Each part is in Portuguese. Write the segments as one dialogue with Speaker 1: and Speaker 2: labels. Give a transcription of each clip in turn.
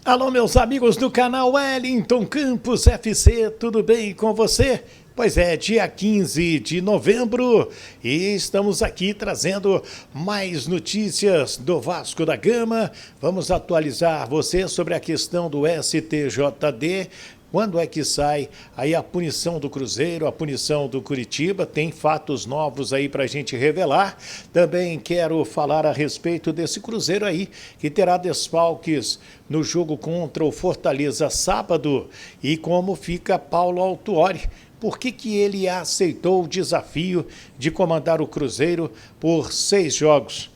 Speaker 1: Alô, meus amigos do canal Wellington Campos FC, tudo bem com você? Pois é, dia 15 de novembro e estamos aqui trazendo mais notícias do Vasco da Gama. Vamos atualizar você sobre a questão do STJD. Quando é que sai aí a punição do Cruzeiro, a punição do Curitiba? Tem fatos novos aí para a gente revelar. Também quero falar a respeito desse Cruzeiro aí, que terá desfalques no jogo contra o Fortaleza sábado. E como fica Paulo Autuori? Por que ele aceitou o desafio de comandar o Cruzeiro por 6 jogos?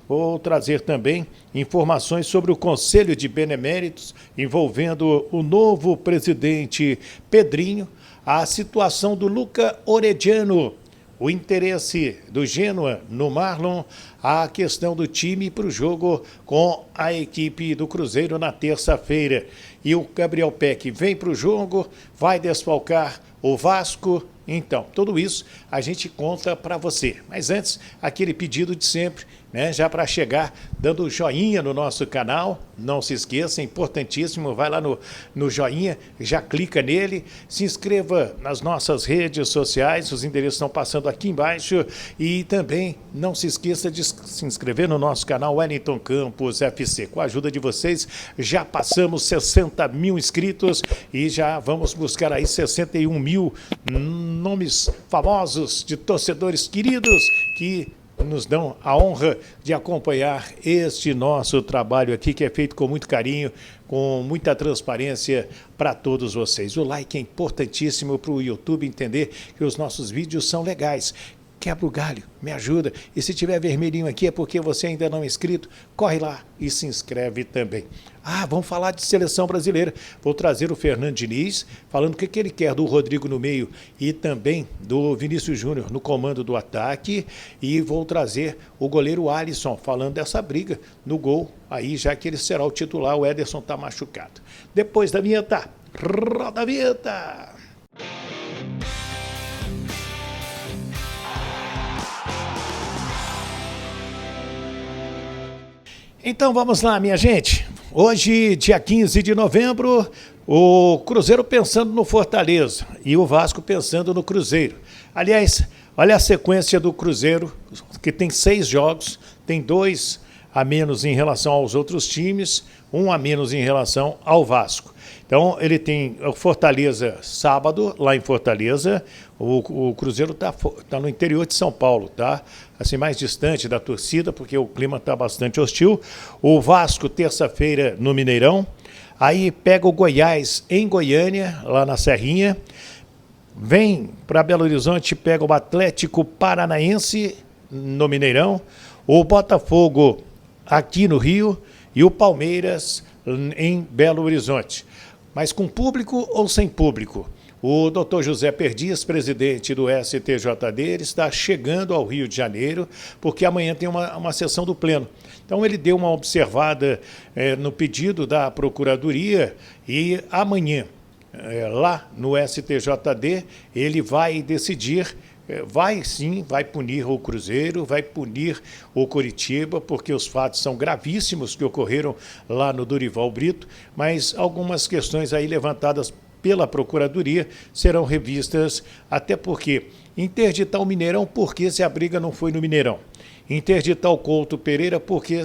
Speaker 1: Vou trazer também informações sobre o Conselho de Beneméritos envolvendo o novo presidente Pedrinho, a situação do Luca Orediano, o interesse do Genoa no Marlon, a questão do time para o jogo com a equipe do Cruzeiro na terça-feira. E o Gabriel Peck vem para o jogo, vai desfalcar o Vasco. Então, tudo isso a gente conta para você. Mas antes, aquele pedido de sempre, né? Já para chegar dando joinha no nosso canal, não se esqueça, é importantíssimo, vai lá no joinha, já clica nele, se inscreva nas nossas redes sociais, os endereços estão passando aqui embaixo e também não se esqueça de se inscrever no nosso canal Wellington Campos FC. Com a ajuda de vocês, já passamos 60 mil inscritos e já vamos buscar aí 61 mil nomes famosos de torcedores queridos que nos dão a honra de acompanhar este nosso trabalho aqui, que é feito com muito carinho, com muita transparência para todos vocês. O like é importantíssimo para o YouTube entender que os nossos vídeos são legais. Quebra o galho, me ajuda. E se tiver vermelhinho aqui é porque você ainda não é inscrito, corre lá e se inscreve também. Vamos falar de seleção brasileira. Vou trazer o Fernando Diniz, falando o que ele quer do Rodrigo no meio e também do Vinícius Júnior no comando do ataque. E vou trazer o goleiro Alisson, falando dessa briga no gol, aí já que ele será o titular, o Ederson está machucado. Depois da vinheta, roda a vinheta! Então vamos lá, minha gente. Hoje, dia 15 de novembro, o Cruzeiro pensando no Fortaleza e o Vasco pensando no Cruzeiro. Aliás, olha a sequência do Cruzeiro, que tem 6 jogos, tem 2 a menos em relação aos outros times, 1 a menos em relação ao Vasco. Então, ele tem o Fortaleza sábado, lá em Fortaleza. O Cruzeiro tá no interior de São Paulo, tá? Assim, mais distante da torcida, porque o clima está bastante hostil. O Vasco, terça-feira, no Mineirão. Aí pega o Goiás em Goiânia, lá na Serrinha. Vem para Belo Horizonte, pega o Atlético Paranaense no Mineirão. O Botafogo aqui no Rio e o Palmeiras em Belo Horizonte. Mas com público ou sem público? O Dr. José Perdiz, presidente do STJD, ele está chegando ao Rio de Janeiro, porque amanhã tem uma sessão do Pleno. Então ele deu uma observada no pedido da Procuradoria e amanhã, lá no STJD, ele vai decidir. Vai sim, vai punir o Cruzeiro, vai punir o Curitiba, porque os fatos são gravíssimos que ocorreram lá no Dorival Brito, mas algumas questões aí levantadas pela Procuradoria serão revistas, até porque interditar o Mineirão, porque se a briga não foi no Mineirão? Interditar o Couto Pereira, porque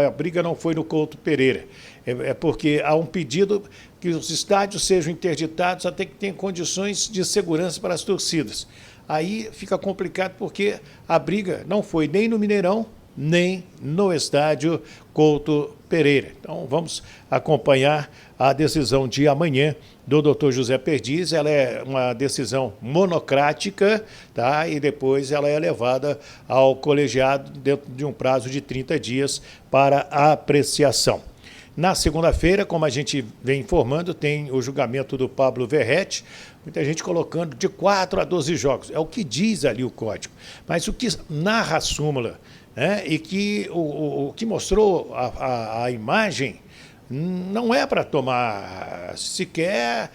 Speaker 1: a briga não foi no Couto Pereira? É porque há um pedido que os estádios sejam interditados até que tenham condições de segurança para as torcidas. Aí fica complicado porque a briga não foi nem no Mineirão, nem no estádio Couto Pereira. Então vamos acompanhar a decisão de amanhã do Dr. José Perdiz. Ela é uma decisão monocrática, tá? E depois ela é levada ao colegiado dentro de um prazo de 30 dias para a apreciação. Na segunda-feira, como a gente vem informando, tem o julgamento do Pablo Verrete, muita gente colocando de 4 a 12 jogos. É o que diz ali o código. Mas o que narra a súmula, né, e que o que mostrou a imagem não é para tomar sequer...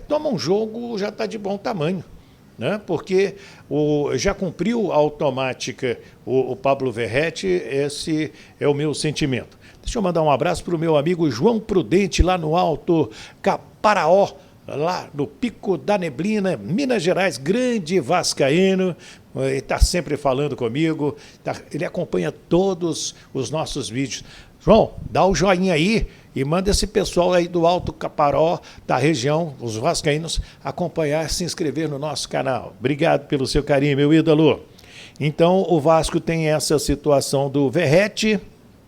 Speaker 1: toma um jogo, já está de bom tamanho. Né? Porque já cumpriu a automática o Pablo Verrete, esse é o meu sentimento. Deixa eu mandar um abraço para o meu amigo João Prudente, lá no Alto Caparaó, lá no Pico da Neblina, Minas Gerais, grande vascaíno. Ele está sempre falando comigo, ele acompanha todos os nossos vídeos. João, dá o joinha aí e manda esse pessoal aí do Alto Caparaó, da região, os vascaínos, acompanhar, se inscrever no nosso canal. Obrigado pelo seu carinho, meu ídolo. Então, o Vasco tem essa situação do Verratti.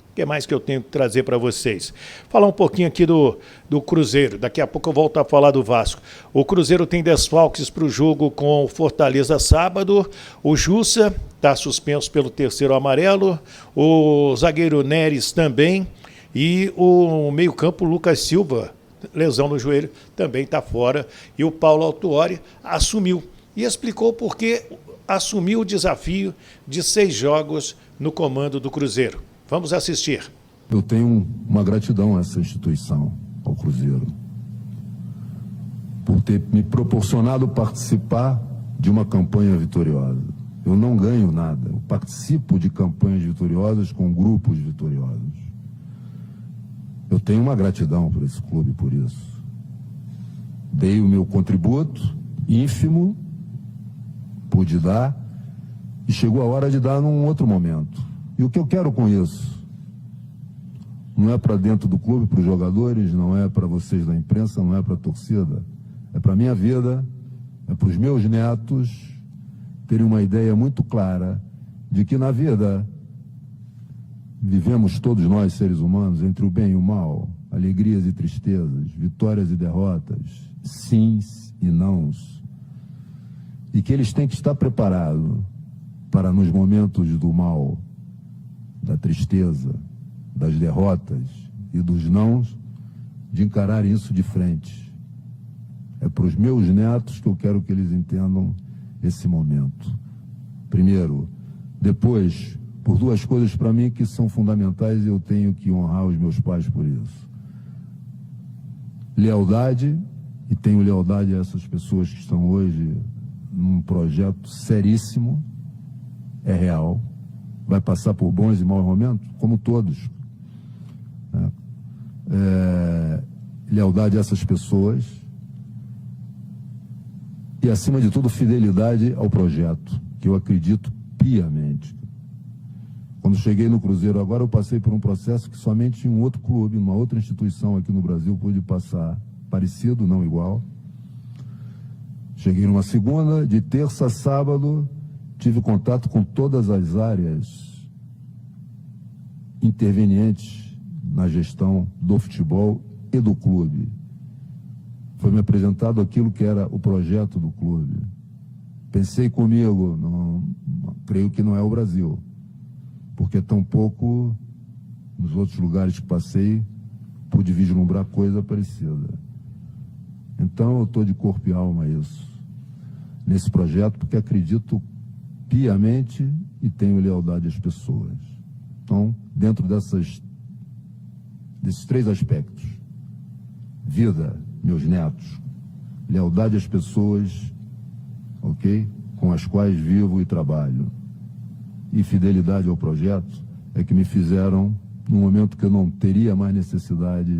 Speaker 1: O que mais que eu tenho que trazer para vocês? Falar um pouquinho aqui do Cruzeiro. Daqui a pouco eu volto a falar do Vasco. O Cruzeiro tem desfalques para o jogo com o Fortaleza sábado. O Jussa está suspenso pelo terceiro amarelo. O zagueiro Neres também. E o meio-campo Lucas Silva, lesão no joelho, também está fora. E o Paulo Autuori assumiu. E explicou por que assumiu o desafio de 6 jogos no comando do Cruzeiro. Vamos assistir.
Speaker 2: Eu tenho uma gratidão a essa instituição, ao Cruzeiro, por ter me proporcionado participar de uma campanha vitoriosa. Eu não ganho nada, eu participo de campanhas vitoriosas com grupos vitoriosos. Eu tenho uma gratidão por esse clube por isso. Dei o meu contributo, ínfimo, pude dar, e chegou a hora de dar num outro momento. E o que eu quero com isso? Não é para dentro do clube, para os jogadores, não é para vocês da imprensa, não é para a torcida. É para a minha vida, é para os meus netos terem uma ideia muito clara de que na vida vivemos todos nós, seres humanos, entre o bem e o mal, alegrias e tristezas, vitórias e derrotas, sims e nãos. E que eles têm que estar preparados para, nos momentos do mal, da tristeza, das derrotas e dos nãos, de encarar isso de frente. É para os meus netos que eu quero que eles entendam esse momento. Primeiro. Depois, por 2 coisas para mim que são fundamentais e eu tenho que honrar os meus pais por isso. Lealdade, e tenho lealdade a essas pessoas que estão hoje num projeto seríssimo, é real. Vai passar por bons e maus momentos, como todos. Lealdade a essas pessoas e, acima de tudo, fidelidade ao projeto, que eu acredito piamente. Quando cheguei no Cruzeiro agora, eu passei por um processo que somente em um outro clube, numa outra instituição aqui no Brasil, pude passar, parecido, não igual. Cheguei numa segunda, de terça a sábado, tive contato com todas as áreas intervenientes na gestão do futebol e do clube. Foi me apresentado aquilo que era o projeto do clube. Pensei comigo, creio que não é o Brasil, porque tampouco nos outros lugares que passei pude vislumbrar coisa parecida. Então eu estou de corpo e alma nesse projeto, porque acredito piamente e tenho lealdade às pessoas. Então, dentro desses 3 aspectos, vida, meus netos, lealdade às pessoas, ok? Com as quais vivo e trabalho, e fidelidade ao projeto, é que me fizeram, no momento que eu não teria mais necessidade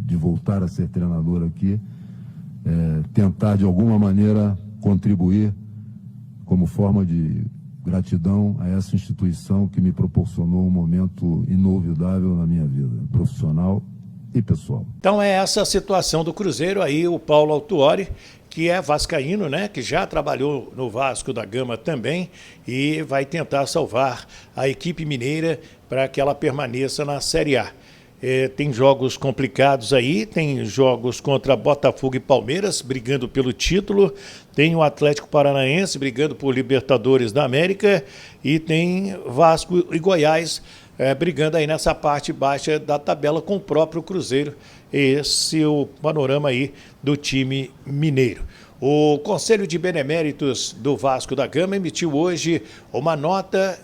Speaker 2: de voltar a ser treinador aqui, tentar de alguma maneira contribuir como forma de gratidão a essa instituição que me proporcionou um momento inolvidável na minha vida, profissional e pessoal.
Speaker 1: Então é essa a situação do Cruzeiro aí, o Paulo Autuori, que é vascaíno, né, que já trabalhou no Vasco da Gama também e vai tentar salvar a equipe mineira para que ela permaneça na Série A. Tem jogos complicados aí, tem jogos contra Botafogo e Palmeiras brigando pelo título, tem o Atlético Paranaense brigando por Libertadores da América e tem Vasco e Goiás brigando aí nessa parte baixa da tabela com o próprio Cruzeiro. Esse é o panorama aí do time mineiro. O Conselho de Beneméritos do Vasco da Gama emitiu hoje uma nota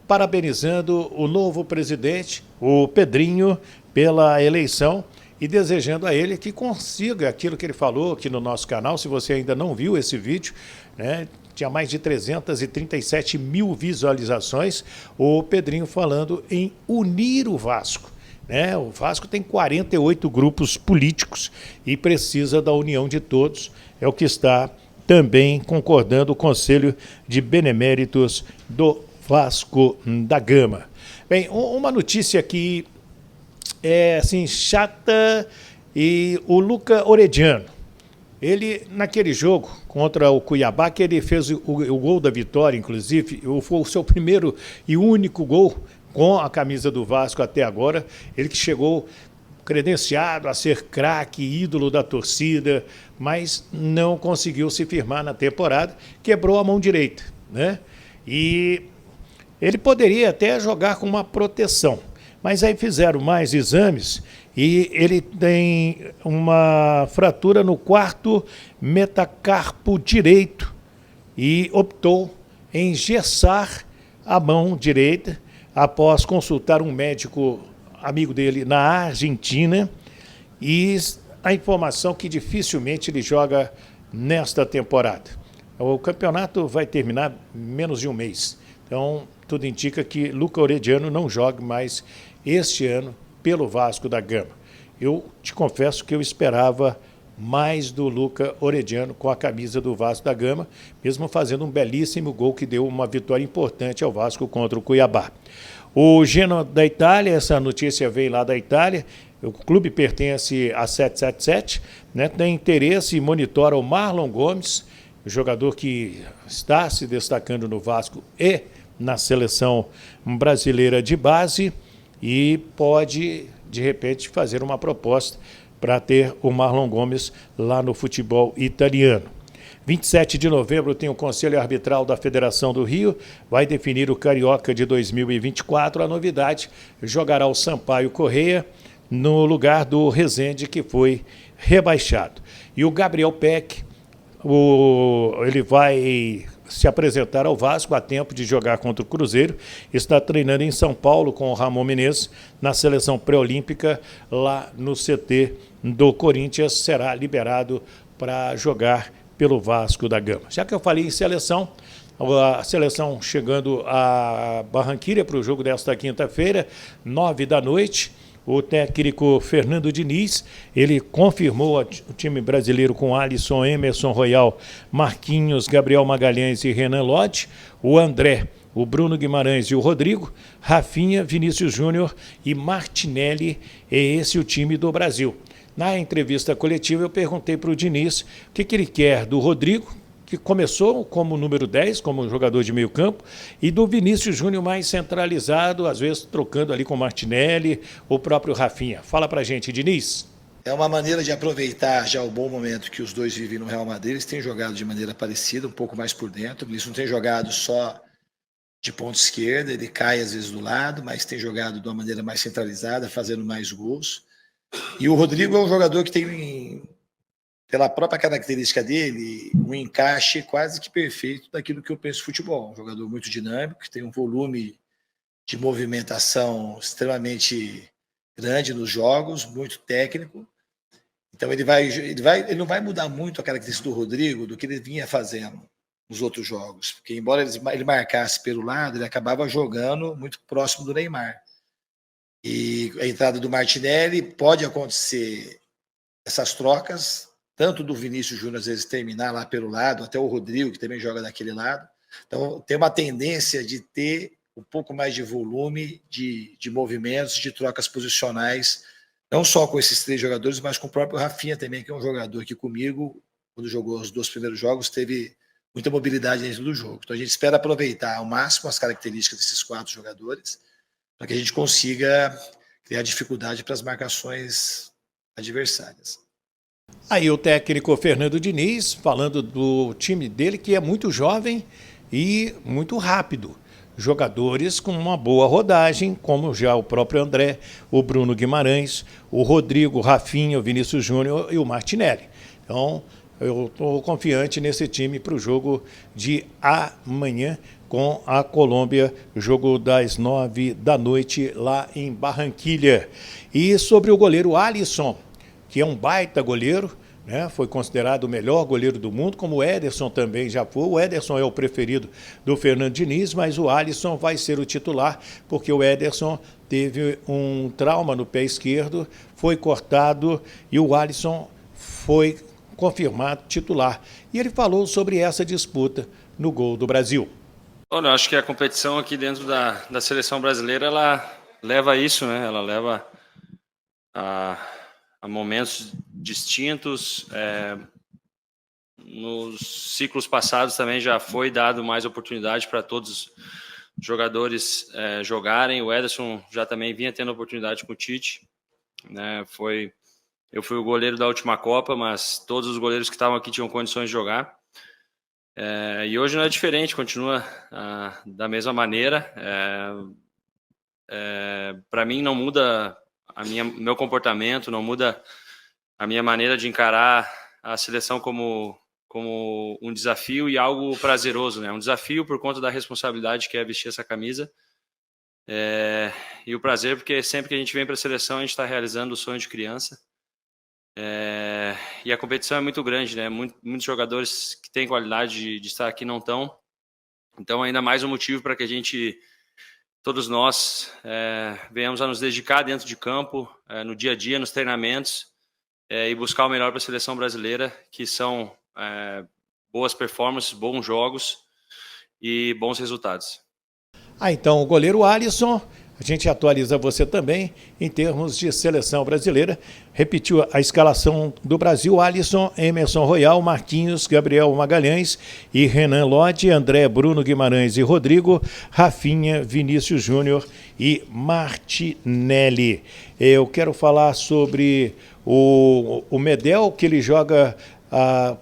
Speaker 1: parabenizando o novo presidente, o Pedrinho, pela eleição e desejando a ele que consiga aquilo que ele falou aqui no nosso canal. Se você ainda não viu esse vídeo, né, tinha mais de 337 mil visualizações, o Pedrinho falando em unir o Vasco. Né? O Vasco tem 48 grupos políticos e precisa da união de todos, é o que está também concordando o Conselho de Beneméritos do Vasco da Gama. Bem, uma notícia que é assim, chata, e o Luca Orediano, ele, naquele jogo contra o Cuiabá, que ele fez o gol da vitória, inclusive, foi o seu primeiro e único gol com a camisa do Vasco até agora, ele que chegou credenciado a ser craque, ídolo da torcida, mas não conseguiu se firmar na temporada, quebrou a mão direita, né? E ele poderia até jogar com uma proteção, mas aí fizeram mais exames e ele tem uma fratura no quarto metacarpo direito e optou em engessar a mão direita após consultar um médico amigo dele na Argentina, e a informação que dificilmente ele joga nesta temporada. O campeonato vai terminar menos de um mês, então tudo indica que Luca Orediano não jogue mais este ano pelo Vasco da Gama. Eu te confesso que eu esperava mais do Luca Orediano com a camisa do Vasco da Gama, mesmo fazendo um belíssimo gol que deu uma vitória importante ao Vasco contra o Cuiabá. O Genoa da Itália, essa notícia veio lá da Itália, o clube pertence a 777, né, tem interesse e monitora o Marlon Gomes, o jogador que está se destacando no Vasco e na seleção brasileira de base, e pode, de repente, fazer uma proposta para ter o Marlon Gomes lá no futebol italiano. 27 de novembro tem o Conselho Arbitral da Federação do Rio, vai definir o Carioca de 2024. A novidade, jogará o Sampaio Corrêa no lugar do Rezende, que foi rebaixado. E o Gabriel Peck, ele vai se apresentar ao Vasco a tempo de jogar contra o Cruzeiro, está treinando em São Paulo com o Ramon Menezes na seleção pré-olímpica lá no CT do Corinthians, será liberado para jogar pelo Vasco da Gama. Já que eu falei em seleção, a seleção chegando a Barranquilla para o jogo desta quinta-feira, 21h, o técnico Fernando Diniz, ele confirmou o time brasileiro com Alisson, Emerson Royal, Marquinhos, Gabriel Magalhães e Renan Lodge, o André, o Bruno Guimarães e o Rodrigo, Rafinha, Vinícius Júnior e Martinelli, é esse o time do Brasil. Na entrevista coletiva eu perguntei para o Diniz o que ele quer do Rodrigo, que começou como número 10, como jogador de meio campo, e do Vinícius Júnior mais centralizado, às vezes trocando ali com o Martinelli, o próprio Rafinha. Fala pra gente, Diniz.
Speaker 3: É uma maneira de aproveitar já o bom momento que os dois vivem no Real Madrid. Eles têm jogado de maneira parecida, um pouco mais por dentro. Eles não têm jogado só de ponta esquerda, ele cai às vezes do lado, mas tem jogado de uma maneira mais centralizada, fazendo mais gols. E o Rodrigo é um jogador que tem, pela própria característica dele, um encaixe quase que perfeito daquilo que eu penso em futebol. Um jogador muito dinâmico, que tem um volume de movimentação extremamente grande nos jogos, muito técnico. Então ele não vai mudar muito a característica do Rodrigo do que ele vinha fazendo nos outros jogos, porque embora ele marcasse pelo lado, ele acabava jogando muito próximo do Neymar. E a entrada do Martinelli, pode acontecer essas trocas, tanto do Vinícius Júnior às vezes terminar lá pelo lado, até o Rodrigo, que também joga daquele lado. Então tem uma tendência de ter um pouco mais de volume de movimentos, de trocas posicionais, não só com esses três jogadores, mas com o próprio Rafinha também, que é um jogador que comigo, quando jogou os 2 primeiros jogos, teve muita mobilidade dentro do jogo. Então a gente espera aproveitar ao máximo as características desses 4 jogadores, para que a gente consiga criar dificuldade para as marcações adversárias.
Speaker 1: Aí o técnico Fernando Diniz, falando do time dele, que é muito jovem e muito rápido. Jogadores com uma boa rodagem, como já o próprio André, o Bruno Guimarães, o Rodrigo, o Rafinha, o Vinícius Júnior e o Martinelli. Então, eu estou confiante nesse time para o jogo de amanhã com a Colômbia, jogo das 21h lá em Barranquilla. E sobre o goleiro Alisson, que é um baita goleiro, né? Foi considerado o melhor goleiro do mundo, como o Ederson também já foi. O Ederson é o preferido do Fernando Diniz, mas o Alisson vai ser o titular, porque o Ederson teve um trauma no pé esquerdo, foi cortado e o Alisson foi confirmado titular. E ele falou sobre essa disputa no Gol do Brasil.
Speaker 4: Olha, eu acho que a competição aqui dentro da seleção brasileira, ela leva a isso, né? Ela leva a momentos distintos. Nos ciclos passados também já foi dado mais oportunidade para todos os jogadores jogarem. O Ederson já também vinha tendo oportunidade com o Tite, né? Eu fui o goleiro da última Copa, mas todos os goleiros que estavam aqui tinham condições de jogar. E hoje não é diferente, continua da mesma maneira. Para mim não muda meu comportamento, não muda a minha maneira de encarar a seleção como um desafio e algo prazeroso, né? Um desafio por conta da responsabilidade que é vestir essa camisa, e o prazer porque sempre que a gente vem para a seleção a gente está realizando o sonho de criança, e a competição é muito grande, né? Muitos jogadores que têm qualidade de estar aqui não estão, então ainda mais um motivo para que a gente, todos nós, venhamos a nos dedicar dentro de campo, no dia a dia, nos treinamentos, e buscar o melhor para a seleção brasileira, que são boas performances, bons jogos e bons resultados.
Speaker 1: Então o goleiro Alisson, a gente atualiza você também em termos de seleção brasileira. Repetiu a escalação do Brasil: Alisson, Emerson Royal, Marquinhos, Gabriel Magalhães e Renan Lodge, André, Bruno Guimarães e Rodrigo, Rafinha, Vinícius Júnior e Martinelli. Eu quero falar sobre o Medel, que ele joga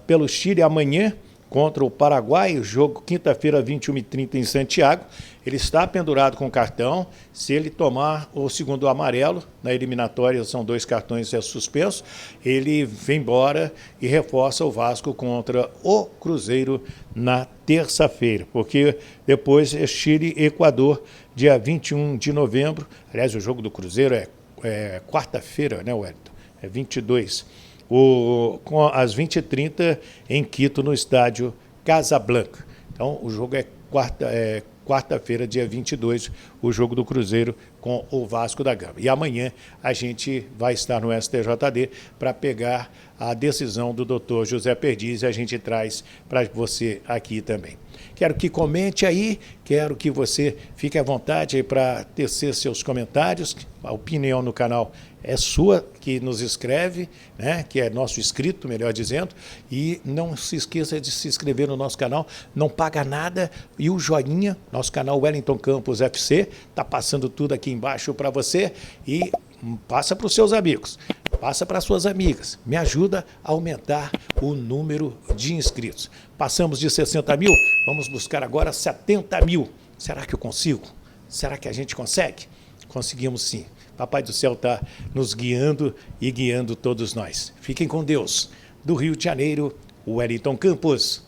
Speaker 1: pelo Chile amanhã contra o Paraguai, o jogo quinta-feira, 21h30 em Santiago. Ele está pendurado com cartão. Se ele tomar o segundo amarelo, na eliminatória são 2 cartões, é suspenso, ele vem embora e reforça o Vasco contra o Cruzeiro na terça-feira, porque depois é Chile e Equador, dia 21 de novembro. Aliás, o jogo do Cruzeiro é quarta-feira, né, Wellington? É 22. Com às 20h30 em Quito, no estádio Casablanca. Então, o jogo é quarta-feira, dia 22, o jogo do Cruzeiro com o Vasco da Gama. E amanhã a gente vai estar no STJD para pegar a decisão do doutor José Perdiz e a gente traz para você aqui também. Quero que comente aí, quero que você fique à vontade para tecer seus comentários. A opinião no canal é sua, que nos escreve, né? Que é nosso inscrito, melhor dizendo. E não se esqueça de se inscrever no nosso canal, não paga nada. E o joinha, nosso canal Wellington Campos FC, está passando tudo aqui embaixo para você. E passa para os seus amigos, passa para as suas amigas. Me ajuda a aumentar o número de inscritos. Passamos de 60 mil, vamos buscar agora 70 mil. Será que eu consigo? Será que a gente consegue? Conseguimos sim. Papai do Céu está nos guiando e guiando todos nós. Fiquem com Deus. Do Rio de Janeiro, Wellington Campos.